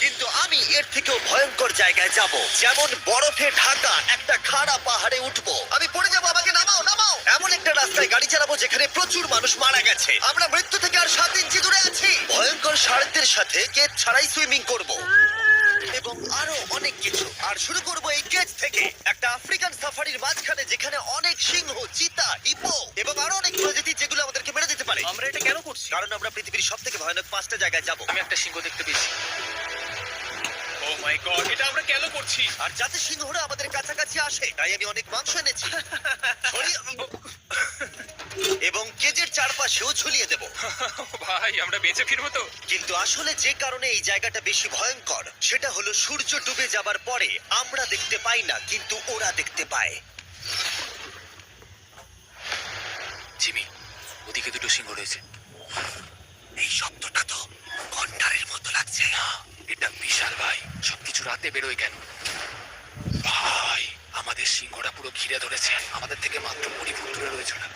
কিন্তু আমি এর থেকেও ভয়ঙ্কর জায়গায় যাব, যেমন বরফে ঢাকা একটা খাড়া পাহাড়ে উঠবো। আমি পড়ে যাবো, আমাকে নামাও নামাও। এমন একটা রাস্তায় গাড়ি চালাবো যেখানে প্রচুর মানুষ মারা গেছে। আমরা মৃত্যু থেকে আর 7 ইঞ্চি দূরে আছি। ভয়ঙ্কর শার্কদের সাথে কেজ ছাড়াই সুইমিং করব এবং আরো অনেক কিছু। আর শুরু করব এই কেজ থেকে, একটা আফ্রিকান সাফারির মাঝখানে যেখানে অনেক সিংহ, চিতা, হিপো এবং আরো অনেক প্রজাতি যেগুলো আমাদেরকে মেরে দিতে পারে। আমরা এটা কেন করছি? কারণ আমরা পৃথিবীর সব থেকে ভয়ানক 5টা জায়গায় যাব। আমি একটা সিংহ দেখতে পেয়েছি। ও মাই গড, এটা আমরা কেন করছি? আর যাতে সিংহরা আমাদের কাছাকাছি আসে তাই আমি অনেক মাংস এনেছি। এবং কেজের চারপাশেও ঝুলিয়ে দেব। ভাই, আমরা বেঁচে ফিরবো তো? কিন্তু আসলে যে কারণে এই জায়গাটা বেশি ভয়ঙ্কর সেটা হলো সূর্য ডুবে যাবার পরে আমরা দেখতে পাই না, কিন্তু ওরা দেখতে পায়। জিমি, ওদিকে দুটো সিংহ রয়েছে। এই শব্দটা তো কণ্ঠারের মতো লাগছে। না, এটা বিশাল ভাই। সবকিছু রাতে বেরোয় কেন? ভাই, আমাদের সিংহরা পুরো ঘিরে ধরেছে। আমাদের থেকে মাত্র 20 ফুট দূরে রয়েছে না।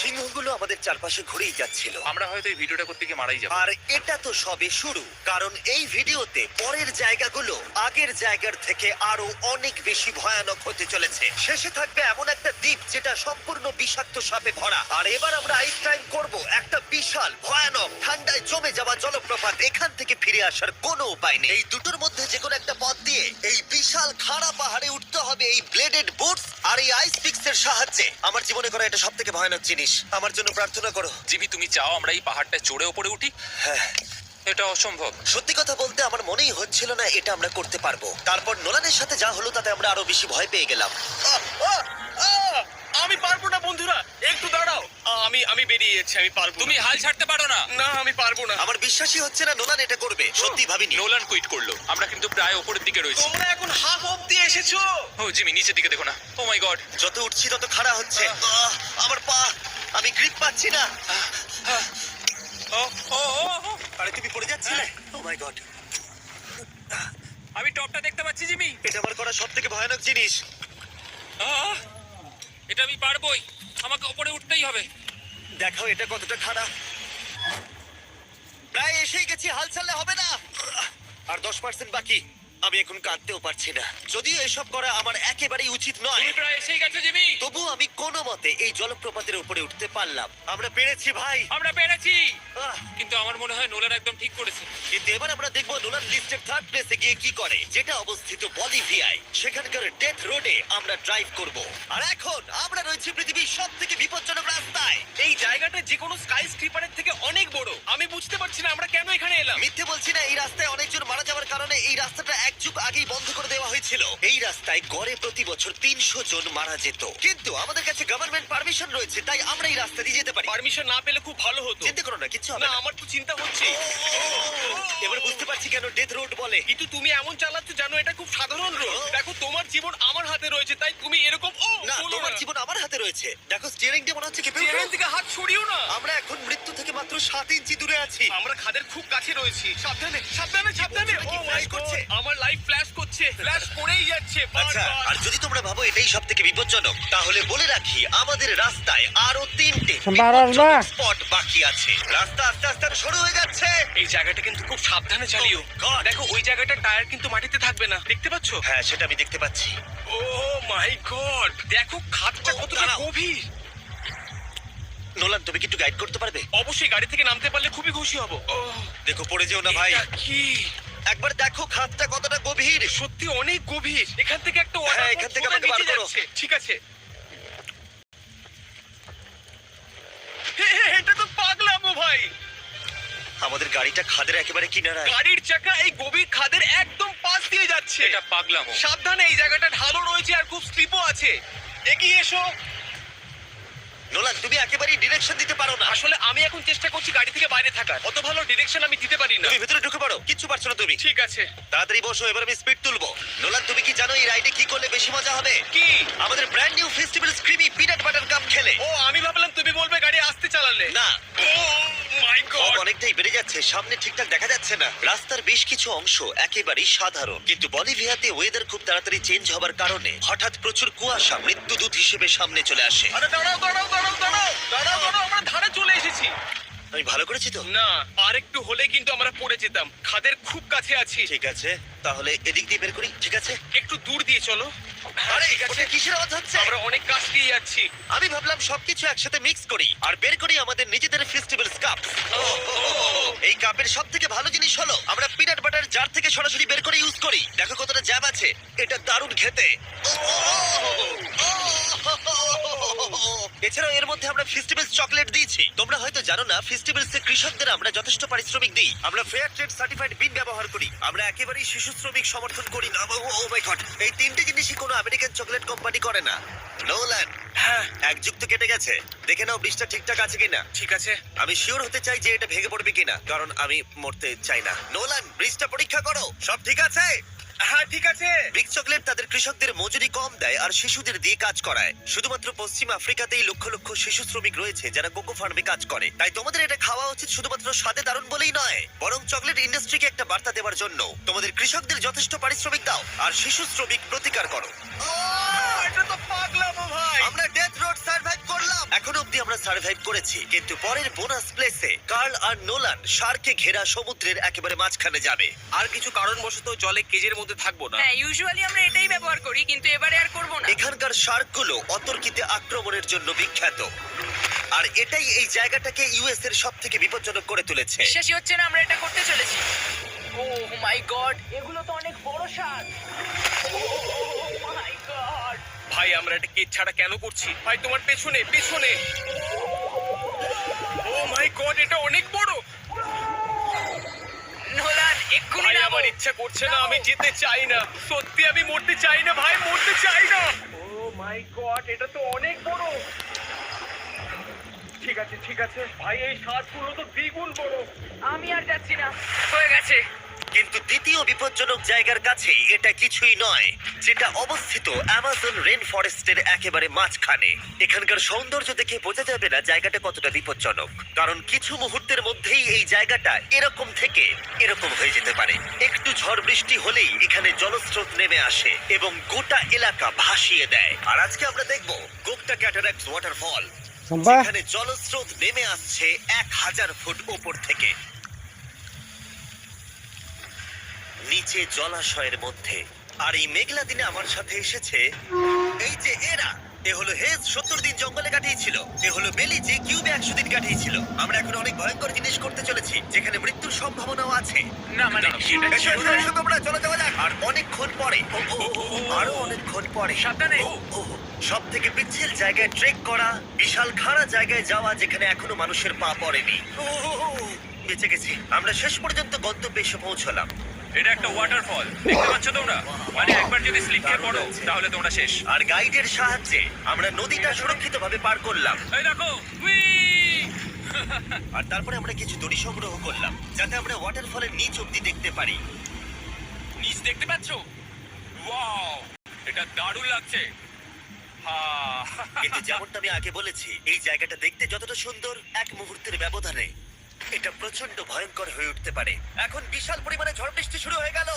সিংহগুলো আমাদের চারপাশে ঘুরেই যাচ্ছিল। আমরা হয়তো এই ভিডিওটা করতে গিয়ে মারাই যাবো। আর এটা তো সবে শুরু, কারণ এই ভিডিওতে পরের জায়গাগুলো আগের জায়গার থেকে আরো অনেক বেশি ভয়ানক হতে চলেছে। শেষে থাকবে এমন একটা দ্বীপ যেটা সম্পূর্ণ বিষাক্ত সাপে ভরা। আর এবার আমরা আইস ক্লাইম্ব করব একটা বিশাল ভয়ানক ঠান্ডায় জমে যাওয়া জলপ্রপাত। এখান থেকে ফিরে আসার কোনো উপায় নেই। এই দুটোর মধ্যে যে কোনো একটা পথ দিয়ে এই বিশাল খাড়া পাহাড়ে উঠতে হবে এই ব্লেডেড বুটস আর এই আইস পিক্সের সাহায্যে। আমার জীবনে করা এটা সব থেকে ভয়ানক জিনিস। আমার জন্য প্রার্থনা করো। জিমি, তুমি চাও আমরা এই পাহাড়টা চড়ে ওপরে উঠি? হ্যাঁ, এটা অসম্ভব। সত্যি কথা বলতে আমার মনেই হচ্ছিল না এটা আমরা করতে পারবো। তারপর নোলানের সাথে যা হলো তাতে আমরা আরো বেশি ভয় পেয়ে গেলাম। আমি পারবো না বন্ধুরা, একটু দাঁড়াও। আমি বেরিয়ে যাচ্ছি, আমি পারবো না। তুমি হাল ছাড়তে পারো না। না, আমি পারবো না। আমার বিশ্বাসই হচ্ছে না নোলান এটা করবে। সত্যি ভাবিনি। নোলান কুইট করলো। আমরা কিন্তু প্রায় ওপরের দিকে রয়েছি। তোমরা এখন হাফ অব্দি এসেছো। ও জিমি, নিচের দিকে দেখো না। ও মাই গড। যত উঠছি তত খাড়া হচ্ছে। আমার পা, আমি গ্রিপ পাচ্ছি না। ও ও ও, ও। আরে তুমি পড়ে যাচ্ছিলে। ও মাই গড, আমি টপটা দেখতে পাচ্ছি জিমি। এটা আমার করা সব থেকে ভয়ানক জিনিস। আহ! এটা আমি পারবোই। আমাকে উপরে উঠতেই হবে। দেখো এটা কতটা খাড়া। প্রায় এসেই গেছি, হাল ছাড়লে হবে না। আর 10% বাকি। আমি এখন কাঁদতেও পারছি না। যদিও এসব করা আমার একেবারেই উচিত নয়, তুমি প্রায় এসেই গেছো জিমি। তবু আমি কোনো মতে এই জলপ্রপাতের উপরে উঠতে পারলাম। আমরা পেরেছি ভাই। আমরা পেরেছি। আহ, কিন্তু আমার মনে হয় নোলান একদম ঠিক করেছে। কিন্তু এবার আমরা দেখবো নোলান লিস্টের 3rd প্লেসে গিয়ে কি করে, যেটা অবস্থিত বলিভিয়ায়। সেখানকার ডেথ রোডে আমরা ড্রাইভ করব। আর এখন আমরা রয়েছি পৃথিবীর সব থেকে বিপজ্জনক রাস্তায়। এই জায়গাটা যে কোনো স্কাই স্ক্রিপারের থেকে অনেক বড়। আমি বুঝতে পারছি না আমরা কেন এখানে এলাম। মিথ্যে বলছি না, এই রাস্তায় অনেকজন মারা যাওয়ার কারণে এই রাস্তাটা এক যুগ আগেই বন্ধ করে দেওয়া হয়েছিল। এই রাস্তায় গড়ে প্রতি বছর 300 জন মারা যেত। কিন্তু আমাদের কাছে গভর্নমেন্ট পারমিশন রয়েছে, তাই আমরা এই রাস্তা দিয়ে যেতে পারি। পারমিশন না পেলে খুব ভালো হতো। চিন্তা করো না, কিছু হবে না, না। আমার তো চিন্তা হচ্ছে। এবার বুঝতে পারছি কেন ডেথ রোড বলে। কিন্তু তুমি এমন চালাচ্ছ জানো এটা খুব সাধারণ রোড। দেখো, তোমার জীবন আমার হাতে রয়েছে, তাই তুমি এরকম না, বলো তোমার না। জীবন আমার হাতে রয়েছে। দেখো স্টিয়ারিংটা মনে হচ্ছে কেঁপে উঠলো। চেহারা থেকে হাত সরিও না। আমরা এখন মৃত্যু থেকে মাত্র 7 ইঞ্চি দূরে আছি। আমরা খাদের খুব কাছে রয়েছি। সাবধানে সাবধানে সাবধানে। বন্ধুরা কি ও মাই flash গড, করছে? আমার লাইফ ফ্ল্যাশ করছে। ফ্ল্যাশ করেই যাচ্ছে আচ্ছা, বারবার। আর যদি তোমরা ভাবো এটাই সব থেকে বিপজ্জনক, তাহলে বলে রাখি আমাদের রাস্তায় আরো 3টে স্পট বাকি আছে। রাস্তা আস্তে আস্তে আরো সরু হয়ে যাচ্ছে। এই জায়গাটা কিন্তু খুব সাবধানে চালিও। Oh God! দেখো, ওই জায়গাটার টায়ার কিন্তু মাটিতে থাকবে না, দেখতে পাচ্ছো? হ্যাঁ, সেটা আমি দেখতে পাচ্ছি। ও মাই গড, দেখো খাদটা ও, কতটা দাঁড়াও। গভীর। নোলান, তুমি কি একটু গাইড করতে পারবে? অবশ্যই, গাড়ি থেকে নামতে পারলে খুবই খুশি হব। ও দেখো পড়ে যেও না ভাই। এটা কি? একবার দেখো খাতটা কতটা গভীর। সত্যি অনেক গভীর। এখান থেকে একটা হ্যাঁ, waterfall এখান থেকে সোজা আমাকে বার নিচে করো। যাচ্ছে। ঠিক আছে। এটা তো পাগলামো ভাই। আমাদের গাড়িটা খাদের একেবারে কিনারায়। গাড়ির চাকা এই গভীর খাদের একদম পাশ দিয়ে যাচ্ছে। এটা পাগলামো। সাবধানে, এই জায়গাটা ঢালু রয়েছে আর খুব স্লিপও আছে। এগিয়ে এসো। নোলান, তুমি একেবারেই ডিরেকশন দিতে পারো না। আসলে আমি এখন চেষ্টা করছি গাড়ি থেকে বাইরে থাকার। অত ভালো ডিরেকশন আমি দিতে পারি না। তুমি ভিতরে ঢুকে পড়ো, কিচ্ছু পারছো না তুমি। ঠিক আছে। তাড়াতাড়ি বসো, এবার আমি স্পিড তুলবো। নোলান, তুমি কি জানো এই রাইডে কি করলে বেশি মজা হবে? কি? আমাদের brand new festival creamy peanut butter cup খেলে। ও, আমি ভাবলাম তুমি বলবে গাড়ি আসতে চালালে। না, ও মাই ফগ গড। অনেকটাই বেড়ে যাচ্ছে, সামনে ঠিকঠাক দেখা যাচ্ছে না। রাস্তার বেশ কিছু অংশ একেবারেই সাধারণ, কিন্তু বলিভিয়াতে ওয়েদার খুব তাড়াতাড়ি চেঞ্জ হবার কারণে হঠাৎ প্রচুর কুয়াশা মৃত্যুদূত হিসেবে সামনে চলে আসে। আরে দাঁড়াও দাঁড়াও দাঁড়াও দাঁড়াও দাঁড়াও দাঁড়াও, আমরা ধারে চলে এসেছি। আমি ভালো করেছি তো? না, আর একটু হলে কিন্তু আমরা পড়ে যেতাম। খাদের খুব কাছে আছি। ঠিক আছে, তাহলে এদিক দিয়ে বের করি। ঠিক আছে। একটু দূর দিয়ে চলো। হ্যাঁ, আরে ঠিক আছে। ওটা কিসের আওয়াজ হচ্ছে? আমরা অনেক কাছ দিয়ে যাচ্ছি। আমি ভাবলাম সবকিছু একসাথে মিক্স করি আর বের করি আমাদের নিজেদের ফেস্টিভ্যালস কাপ। এই কাপের সব থেকে ভালো জিনিস হলো আমরা পিনাট বাটার জার থেকে সরাসরি বের করে ইউজ করি। দেখো কতটা জ্যাম আছে, এটা দারুণ খেতে। এছাড়াও এর মধ্যে আমরা ফেস্টিভ্যালস চকলেট দিয়েছি। তোমরা হয়তো জানো না, ফেস্টিভ্যালস এর কৃষকদের আমরা যথেষ্ট পারিশ্রমিক দিই। আমরা ফেয়ার ট্রেড সার্টিফাইড বিন ব্যবহার করি। আমরা একেবারেই শিশু শ্রমিক সমর্থন করি না। ও মাই গড, এই তিনটে জিনিসই কোনো আমেরিকান চকলেট কোম্পানি করে না। নোলান, হ্যাঁ, এক যুগ তো কেটে গেছে, দেখে নাও ব্রিজটা ঠিকঠাক আছে কিনা। ঠিক আছে। আমি শিওর হতে চাই যে এটা ভেঙে পড়বে কিনা, কারণ আমি মরতে চাই না। নোলান, ব্রিজটা পরীক্ষা করো, সব ঠিক আছে? হ্যাঁ, ঠিক আছে। বিগ চকলেট তাদের কৃষকদের মজুরি কম দেয় আর শিশুদের দিয়ে কাজ করায়। শুধুমাত্র পশ্চিম আফ্রিকাতেই লক্ষ লক্ষ শিশু শ্রমিক রয়েছে যারা কোকো ফার্মে কাজ করে। তাই তোমাদের এটা খাওয়া উচিত শুধুমাত্র স্বাদে দারুণ বলেই নয়, বরং চকলেট ইন্ডাস্ট্রিকে একটা বার্তা দেওয়ার জন্য। তোমাদের কৃষকদের যথেষ্ট পারিশ্রমিক দাও আর শিশু শ্রমিক প্রতিকার করো। এটা তো পাগলামো ভাই। আমরা ডেথ রোড সার্ভাইভ করলাম। এখনো অব্দি আমরা সার্ভাইভ করেছি, কিন্তু পরের বোনাস প্লেসে কার্ল আর নোলান শার্কে ঘেরা সমুদ্রের একেবারে মাঝখানে যাবে। আর কিছু কারণবশত জলে কেজের মধ্যে থাকবো না। হ্যাঁ, ইউজুয়ালি আমরা এটাই ব্যবহার করি, কিন্তু এবারে আর করব না। এখানকার শার্কগুলো অতর্কিতে আক্রমণের জন্য বিখ্যাত, আর এটাই এই জায়গাটাকে ইউএস এর সব থেকে বিপজ্জনক করে তুলেছে। বিশ্বাসই হচ্ছে না আমরা এটা করতে চলেছি। ও মাই গড, এগুলো তো অনেক বড় শার্ক। ও মাই গড। ভাই, আমরা এটা কেজ ছাড়া কেন করছি? ভাই, তোমার পেছনে পেছনে। ও মাই গড, এটা অনেক বড়। নোলান, এক্ষুনি ভাই, নামো। আমার ইচ্ছা করছে না, আমি যেতে চাই না। সত্যি আমি মরতে চাই না ভাই, মরতে চাই না। ও মাই গড, এটা তো অনেক বড়। ঠিক আছে, ঠিক আছে ভাই, এই শ্বাসগুলো তো দ্বিগুণ বড়। আমি আর যাচ্ছি না, হয়ে গেছে। কিন্তু দ্বিতীয় বিপজ্জনক জায়গার কাছে এটা কিছুই নয়, যেটা অবস্থিত অ্যামাজন রেন ফরেস্টের একেবারে মাঝখানে। এখানকার সৌন্দর্য দেখে বোঝা যাবে না জায়গাটা কতটা বিপজ্জনক, কারণ কিছু মুহূর্তের মধ্যেই এই জায়গাটা এরকম থেকে এরকম হয়ে যেতে পারে। একটু ঝড় বৃষ্টি হলেই এখানে জলস্রোত নেমে আসে এবং গোটা এলাকা ভাসিয়ে দেয়। আর আজকে আমরা দেখব গোপটা ক্যাটারাক্ট ওয়াটারফল, যেখানে জলস্রোত নেমে আসছে 1000 ফুট উপর থেকে নিচে জলাশয়ের মধ্যে। আর এই মেঘলা দিনে আমার সাথে এসেছে এই যে এরা। এ হলো হেজ, 70 দিন জঙ্গলে কাটিয়েছিল। এ হলো বেলি, যে কিউবে 100 দিন কাটিয়েছিল। আমরা এখন অনেক ভয়ঙ্কর জিনিস করতে চলেছি, যেখানে মৃত্যুর সম্ভাবনাও আছে। না মানে এসো, এসো, এসো তোমরা, চলো যাওয়া যাক। আর অনেকক্ষণ পরে, আরো অনেকক্ষণ পরে, সাবধানে। সব থেকে পিচ্ছিল জায়গায় ট্রেক করা, বিশাল খাড়া জায়গায় যাওয়া যেখানে এখনো মানুষের পা পড়েনি। বেঁচে গেছি। আমরা শেষ পর্যন্ত গন্তব্যে এসে পৌঁছলাম। এটা একটা ওয়াটারফল, দেখতে পাচ্ছ তোমরা? মানে একবার যদি স্লিপ খেয়ে পড়ো তাহলে তোমরা শেষ। আর গাইডের সাহায্যে আমরা নদীটা সুরক্ষিতভাবে পার করলাম। এই দেখো, উই! আর তারপরে আমরা কিছু দড়ি সংগ্রহ করলাম, যাতে আমরা ওয়াটারফলের নিচ অব্দি দেখতে পারি। নিচ দেখতে পাচ্ছ? ওয়াও, এটা দারুণ লাগছে। হা! কিন্তু যেমনটা আমি আগে বলেছি, এই জায়গাটা দেখতে যতটা সুন্দর, এক মুহূর্তের ব্যবধানে এটা প্রচন্ড ভয়ঙ্কর হয়ে উঠতে পারে। এখন বিশাল পরিমাণে ঝড় বৃষ্টি শুরু হয়ে গেল।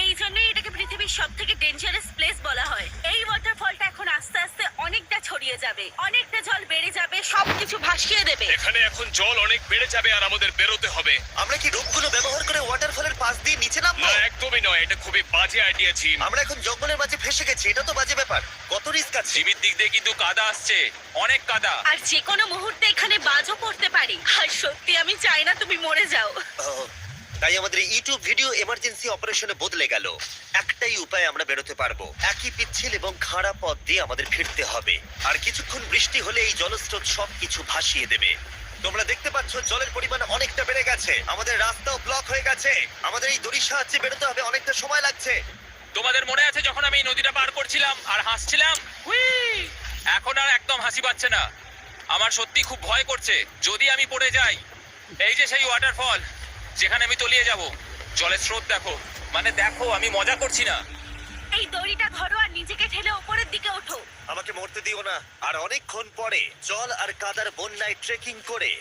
এই জন্যই এটাকে পৃথিবীর সব থেকে ডেঞ্জারাস প্লেস বলা হয়। এই ওয়াটারফলটা এখন আস্তে আস্তে অনেকটা ছড়িয়ে যাবে, অনেকটা জল বেড়ে যাবে, সবকিছু ভাসিয়ে দেবে। এখানে এখন জল অনেক বেড়ে যাবে আর আমাদের বেরোতে হবে। আমরা কি রূপগুলো ব্যবহার করে ওয়াটারফলের পাশ দিয়ে নিচে নামবো? না, একদমই নয়, এটা খুবই বাজে আইডিয়া ছিল। আমরা এখন জঙ্গলের মাঝে ফেসে গেছি, এটা তো বাজে ব্যাপার। কত রিস্ক আছে। জিমির দিক দিয়ে কিন্তু কাদা আসছে, অনেক কাদা। আর যে কোনো মুহূর্তে এখানে বাজও পড়তে পারি। আর সত্যি আমি চাই না তুমি মরে যাও। তাই আমাদের ইউটিউব ভিডিও এমার্জেন্সি অপারেশনে বদলে গেল। একটাই উপায় আমরা বেরোতে পারবো, একই পিচ্ছিল এবং খাড়া পথ দিয়ে আমাদের ফিরতে হবে। আর কিছুক্ষণ বৃষ্টি হলে এই জলস্রোত সবকিছু ভাসিয়ে দেবে। তোমরা দেখতে পাচ্ছ জলের পরিমাণ অনেকটা বেড়ে গেছে, আমাদের রাস্তাও ব্লক হয়ে গেছে। আমাদের এই দড়ির সাহায্যে বেরোতে হবে, অনেকটা সময় লাগছে। তোমাদের মনে আছে যখন আমি এই নদীটা পার করছিলাম আর হাসছিলাম? উই! এখন আর একদম হাসি পাচ্ছে না। আমার সত্যি খুব ভয় করছে, যদি আমি পড়ে যাই। এই যে সেই ওয়াটারফল, যেখানে আমি তলিয়ে যাব। জলের স্রোত দেখো, মানে দেখো, আমি মজা করছি না। এই দড়িটা ধরো আর নিজেকে ঠেলে উপরের দিকে ওঠো। আমাকে মরতে দিও না। আর অনেকক্ষণ পরে জল আর কাদার বন্যায় ট্রেকিং করে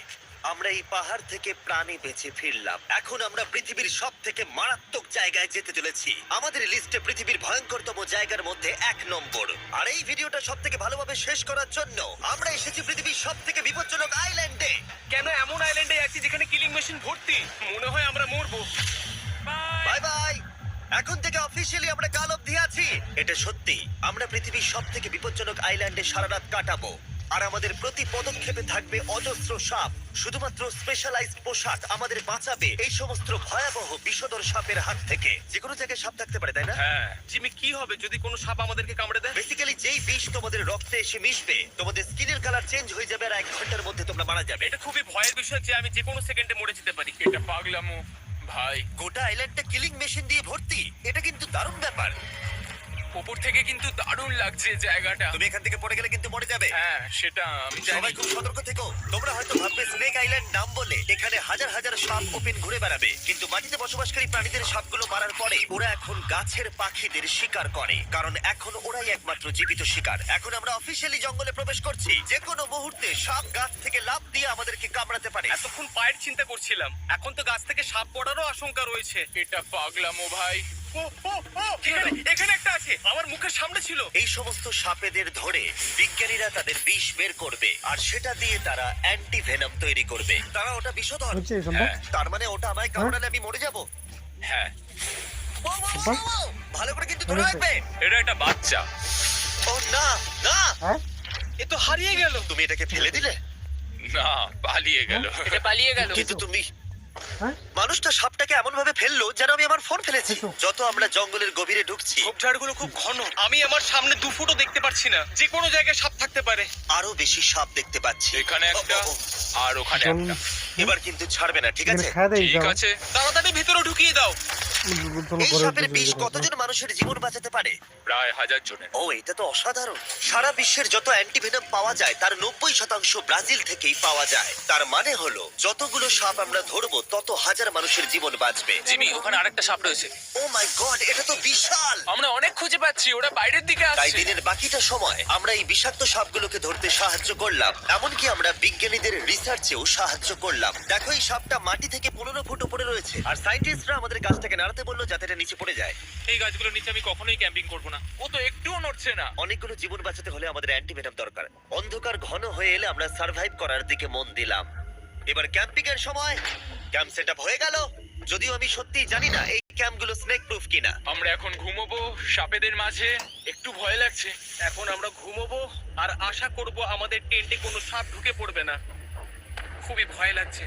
আমরা এই পাহাড় থেকে প্রাণে বেঁচে ফিরলাম। এখন আমরা পৃথিবীর সব থেকে মারাত্মক জায়গায় যেতে চলেছি। আমাদের লিস্টে পৃথিবীর ভয়ঙ্করতম জায়গার মধ্যে 1 নম্বর। আর এই ভিডিওটা সব থেকে ভালোভাবে শেষ করার জন্য আমরা এসেছি পৃথিবীর সব থেকে বিপজ্জনক আইল্যান্ডে। কেন এমন আইল্যান্ডে আছি যেখানে কিলিং মেশিন ভর্তি? মনে হয় আমরা মরবো। Bye bye. এখন থেকে অফিসিয়ালি আমরা কাল অবধি আছি। এটা সত্যি, আমরা পৃথিবীর সব থেকে বিপজ্জনক আইল্যান্ডে সারা রাত কাটাবো। আর আমাদের প্রতি পদক্ষেপে থাকবে অজস্র সাপ। শুধুমাত্র স্পেশালাইজড পোশাক আমাদের বাঁচাবে এই সমস্ত ভয়াবহ বিষধর সাপের হাত থেকে। যে কোনো জায়গায় সাপ থাকতে পারে, তাই না? হ্যাঁ জিমি, কি হবে যদি কোনো সাপ আমাদেরকে কামড়ে দেয়? বেসিক্যালি যেই বিষ তোমাদের রক্তে এসে মিশবে, তোমাদের স্কিনের কালার চেঞ্জ হয়ে যাবে আর 1 ঘন্টার মধ্যে তোমরা মারা যাবে। এটা খুবই ভয়ের বিষয় যে আমি যে কোনো সেকেন্ডে মরে যেতে পারি। এটা পাগলামো ভাই। গোটা আইল্যান্ডটা কিলিং মেশিন দিয়ে ভর্তি। এটা কিন্তু দারুণ ব্যাপার। উপর থেকে কিন্তু দারুণ লাগছে জায়গাটা। তুমি এখান থেকে পড়ে গেলে কিন্তু মরে যাবে। হ্যাঁ সেটা আমি জানি। সবাই খুব সতর্ক থেকো। তোমরা হয়তো ভাববে স্নেক আইল্যান্ড নাম বলে এখানে হাজার হাজার সাপ ওপেন ঘুরে বেড়াবে, কিন্তু মাটিতে বসবাসকারী প্রাণীদের সাপগুলো মারার পরে ওরা এখন গাছের পাখিদের শিকার করে, কারণ এখন ওরাই একমাত্র জীবিত শিকার। এখন আমরা অফিসিয়ালি জঙ্গলে প্রবেশ করছি। যে কোনো মুহূর্তে সাপ গাছ থেকে লাফ দিয়ে আমাদেরকে কামড়াতে পারে। এতক্ষণ পায়ের চিন্তা করছিলাম, এখন তো গাছ থেকে সাপ পড়ারও আশঙ্কা রয়েছে। এটা পাগলামো ভাই। ও ও ও, এখানে একটা আছে, আমার মুখের সামনে ছিল। এই সমস্ত সাপেদের ধরে বিজ্ঞানীরা তাদের বিষ বের করবে, আর সেটা দিয়ে তারা অ্যান্টি ভেনম তৈরি করবে। তারা ওটা বিষধর। হচ্ছে এই সম্ভব? তার মানে ওটা আমায় কামড়ালে আমি মরে যাব। হ্যাঁ ও, ও, ও, ও, ভালো করে কিন্তু ধরে রাখবে। এটা একটা বাচ্চা। ও না না, হ্যাঁ এ তো হারিয়ে গেল। তুমি এটাকে ফেলে দিলে। না পালিয়ে গেল। এটা পালিয়ে গেল। কিন্তু তুমি হ্যাঁ মানুষটা সাপটাকে এমন ভাবে ফেললো যেন আমি আমার ফোন ফেলেছি। এসো। যত আমরা জঙ্গলের গভীরে ঢুকছি, ঝোপঝাড়গুলো খুব ঘন, আমি আমার সামনে 2 ফুটও দেখতে পাচ্ছি না। যে কোনো জায়গায় সাপ থাকতে পারে। আরো বেশি সাপ দেখতে পাচ্ছি। এখানে একটা ও, ও, ও, আর ওখানে জল একটা। এবার কিন্তু ছাড়বে না, ঠিক এখানে আছে? খাওয়া দেয় ঠিক আছে। তাড়াতাড়ি ভিতরে ঢুকিয়ে দাও। এই সাপের বিষ কতজন মানুষের জীবন বাঁচাতে পারে? প্রায় 1000 জনের। ও, এটা তো অসাধারণ। সারা বিশ্বের যত অ্যান্টিভেনম পাওয়া যায় তার 90% ব্রাজিল থেকেই পাওয়া যায়। তার মানে হলো যতগুলো সাপ আমরা ধরবো তত হাজার মানুষের জীবন বাঁচবে। জিমি ওখানে আরেকটা সাপ রয়েছে। ও মাই গড, এটা তো বিশাল। আমরা অনেক খুঁজে পাচ্ছি, ওরা বাইরের দিকে তাই আসছে। দিনের বাকিটা সময় আমরা এই বিষাক্ত সাপগুলোকে ধরতে সাহায্য করলাম। এমনকি আমরা বিজ্ঞানীদের রিসার্চেও সাহায্য করলাম। দেখো, এই সাপটা মাটি থেকে 15 ফুট উপরে রয়েছে, আর সায়েন্টিস্টরা আমাদের গাছটাকে নাড়াতে বললো যাতে এটা নিচে পড়ে যায়। এই গাছগুলোর নিচে আমি কখনোই ক্যাম্পিং করব না। ও তো একটুও নড়ছে না। অনেকগুলো জীবন বাঁচাতে হলে আমাদের অ্যান্টিভেনম দরকার। অন্ধকার ঘন হয়ে এলে আমরা সার্ভাইভ করার দিকে মন দিলাম। এবার ক্যাম্পিং এর সময়। ক্যাম্প সেটআপ হয়ে গেল, যদিও আমি সত্যিই জানি না এই ক্যাম্পগুলো স্নেক প্রুফ কিনা। আমরা এখন ঘুমোবো সাপেদের মাঝে। একটু ভয় লাগছে। এখন আমরা ঘুমোবো আর আশা করব আমাদের টেন্টে কোনো সাপ ঢুকে পড়বে না। খুবই ভয় লাগছে।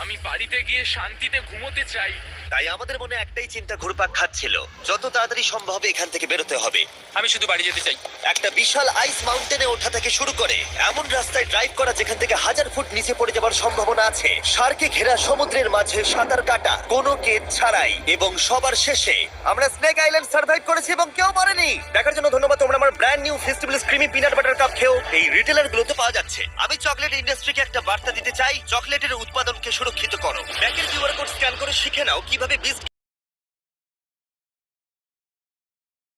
আমি বাড়িতে গিয়ে শান্তিতে ঘুমোতে চাই। তাই আমাদের মনে একটাই চিন্তা ঘুরপাক খাচ্ছিল, যত তাড়াতাড়ি সম্ভব এখান থেকে বেরোতে হবে। আমি শুধু বাড়ি যেতে চাই। একটা বিশাল আইস মাউন্টেনে ওঠা থেকে শুরু করে এমন রাস্তায় ড্রাইভ করা যেখান থেকে 1000 ফুট নিচে পড়ে যাওয়ার সম্ভাবনা আছে, শার্কে ঘেরা সমুদ্রের মাঝে সাঁতার কাটা কোনো কেদ ছাড়াই, এবং সবার শেষে আমরা স্নেক আইল্যান্ড সার্ভাইভ করেছি এবং কেউ মরেনি। দেখার জন্য ধন্যবাদ। তোমরা আমার brand new festival creamy peanut butter cup খেও এই রিটেলার গুলোতে পাওয়া যাচ্ছে। আমি চকলেট ইন্ডাস্ট্রিকে একটা বার্তা দিতে চাই, চকলেটের উৎপাদনকে সুরক্ষিত করো। ব্যাংকের কিউআর কোড স্ক্যান করে শিখে নাও কিভাবে বিস্ট